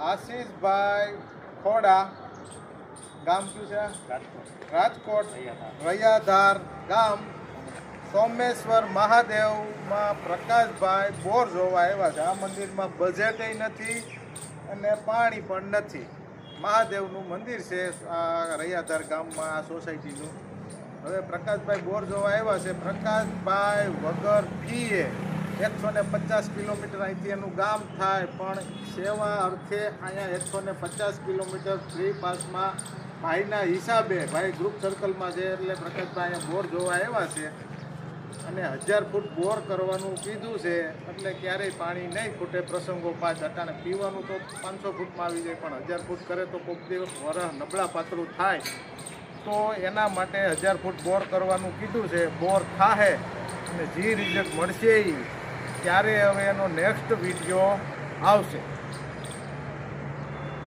આશીષભાઈ ખોડા, ગામ કયું છે? રાજકોટ. રૈયાધાર ગામ. સોમેશ્વર મહાદેવમાં પ્રકાશભાઈ બોર જોવા આવ્યા છે. આ મંદિરમાં બજેટ નથી અને પાણી પણ નથી. મહાદેવનું મંદિર છે આ રૈયાધાર ગામમાં, આ સોસાયટીનું. હવે પ્રકાશભાઈ બોર જોવા આવ્યા છે. પ્રકાશભાઈ વગર ફીએ 150 કિલોમીટર અહીંથી એનું ગામ થાય, પણ સેવા અર્થે અહીંયા 150 કિલોમીટર ફ્રી પાસમાં ભાઈના હિસાબે, ભાઈ ગ્રુપ સર્કલમાં છે એટલે પ્રકાશભાઈ અહીંયા બોર જોવા આવ્યા છે અને 1000 ફૂટ બોર કરવાનું કીધું છે. એટલે ક્યારેય પાણી નહીં ખૂટે. પ્રસંગો 5 અટાણે પીવાનું તો 500 ફૂટમાં આવી જાય, પણ 1000 ફૂટ કરે તો કોઈક દિવસ વરસ નબળા પાતળું થાય, તો એના માટે 1000 ફૂટ બોર કરવાનું કીધું છે. બોર થાહે અને જે રિઝલ્ટ મળશે ત્યારે હવે એનો નેક્સ્ટ વિડીયો આવશે.